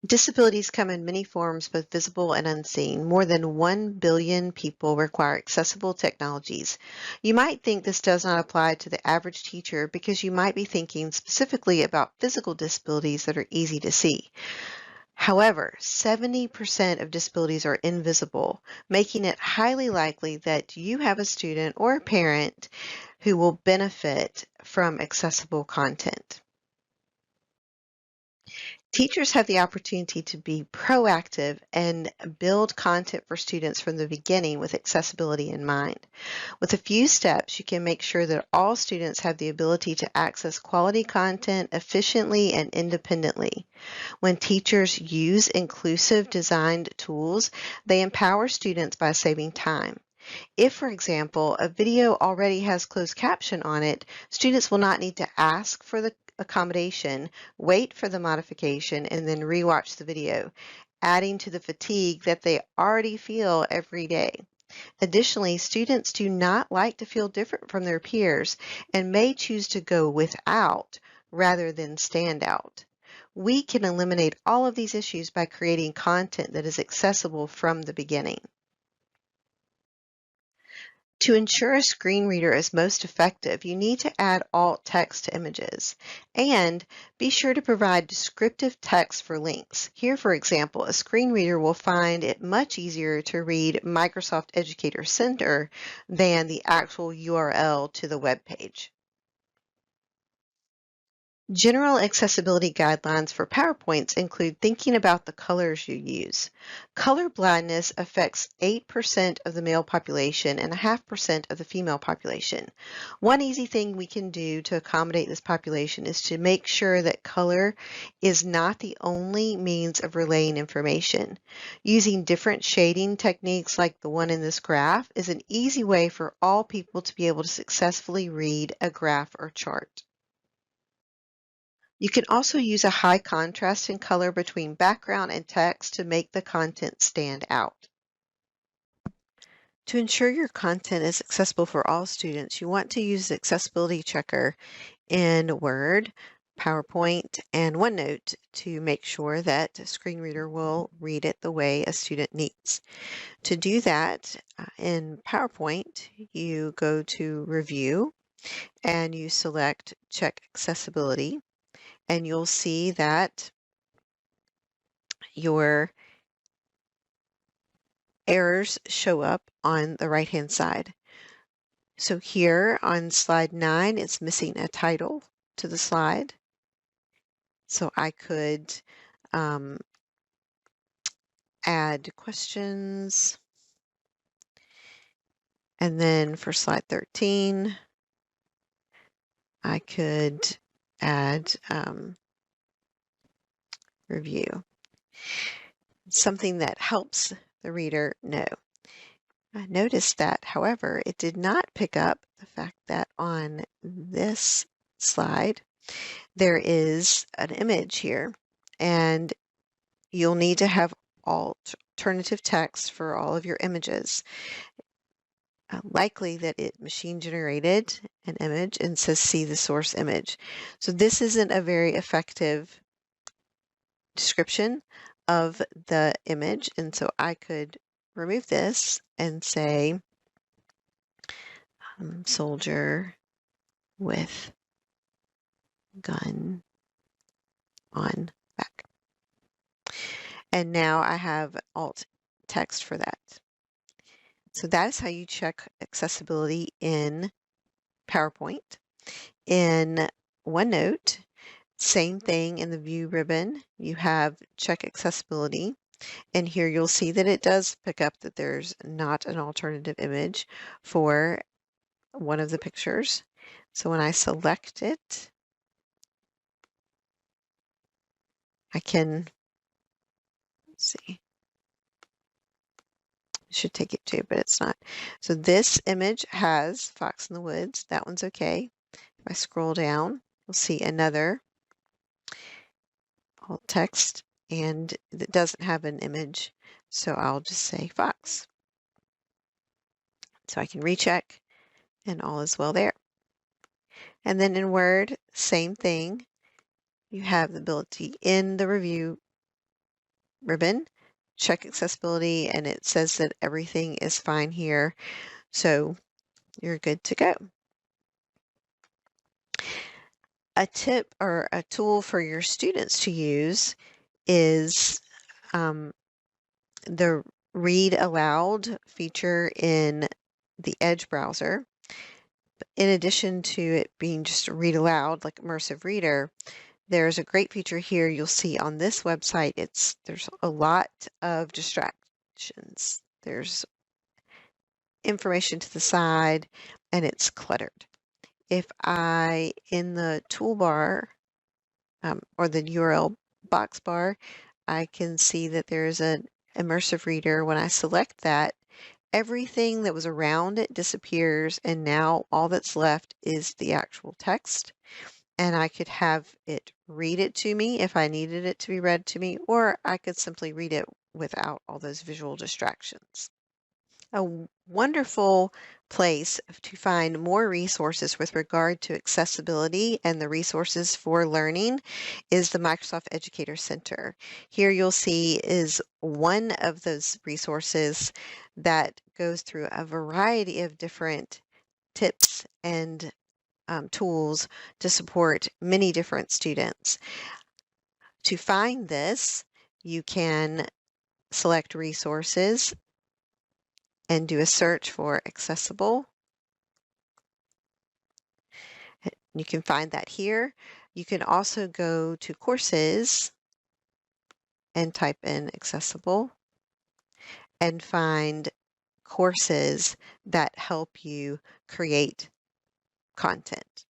Disabilities come in many forms, both visible and unseen. More than 1 billion people require accessible technologies. You might think this does not apply to the average teacher because you might be thinking specifically about physical disabilities that are easy to see. However, 70% of disabilities are invisible, making it highly likely that you have a student or a parent who will benefit from accessible content. Teachers have the opportunity to be proactive and build content for students from the beginning with accessibility in mind. With a few steps, you can make sure that all students have the ability to access quality content efficiently and independently. When teachers use inclusive designed tools, they empower students by saving time. If, for example, a video already has closed caption on it, students will not need to ask for the accommodation, wait for the modification, and then rewatch the video, adding to the fatigue that they already feel every day. Additionally, students do not like to feel different from their peers and may choose to go without rather than stand out. We can eliminate all of these issues by creating content that is accessible from the beginning. To ensure a screen reader is most effective, you need to add alt text to images. And be sure to provide descriptive text for links. Here, for example, a screen reader will find it much easier to read Microsoft Educator Center than the actual URL to the web page. General accessibility guidelines for PowerPoints include thinking about the colors you use. Color blindness affects 8% of the male population and 0.5% of the female population. One easy thing we can do to accommodate this population is to make sure that color is not the only means of relaying information. Using different shading techniques like the one in this graph is an easy way for all people to be able to successfully read a graph or chart. You can also use a high contrast in color between background and text to make the content stand out. To ensure your content is accessible for all students, you want to use the accessibility checker in Word, PowerPoint, and OneNote to make sure that a screen reader will read it the way a student needs. To do that, in PowerPoint, you go to Review and you select Check Accessibility, and you'll see that your errors show up on the right-hand side. So here on slide 9, it's missing a title to the slide. So I could add questions. And then for slide 13, I could add review. Something that helps the reader know. I noticed that, however, it did not pick up the fact that on this slide, there is an image here, and you'll need to have alternative text for all of your images. Likely that it machine generated an image and says see the source image. So this isn't a very effective description of the image, and so I could remove this and say soldier with gun on back. And now I have alt text for that. So that is how you check accessibility in PowerPoint. In OneNote, same thing in the View ribbon, you have check accessibility. And here you'll see that it does pick up that there's not an alternative image for one of the pictures. So when I select it, I can, let's see, it should take it to, but it's not. So this image has Fox in the Woods. That one's okay. If I scroll down, you'll see another alt text, and it doesn't have an image. So I'll just say Fox. So I can recheck, and all is well there. And then in Word, same thing. You have the ability in the review ribbon, check accessibility, and it says that everything is fine here. So you're good to go. A tip or a tool for your students to use is the read aloud feature in the Edge browser. In addition to it being just a read aloud, like immersive reader, there's a great feature here you'll see on this website. There's a lot of distractions. There's information to the side and it's cluttered. If I, in the toolbar or the URL box bar, I can see that there's an immersive reader. When I select that, everything that was around it disappears, and now all that's left is the actual text. And I could have it read it to me if I needed it to be read to me, or I could simply read it without all those visual distractions. A wonderful place to find more resources with regard to accessibility and the resources for learning is the Microsoft Educator Center. Here you'll see is one of those resources that goes through a variety of different tips and tools to support many different students. To find this, you can select resources and do a search for accessible. You can find that here. You can also go to courses and type in accessible and find courses that help you create content.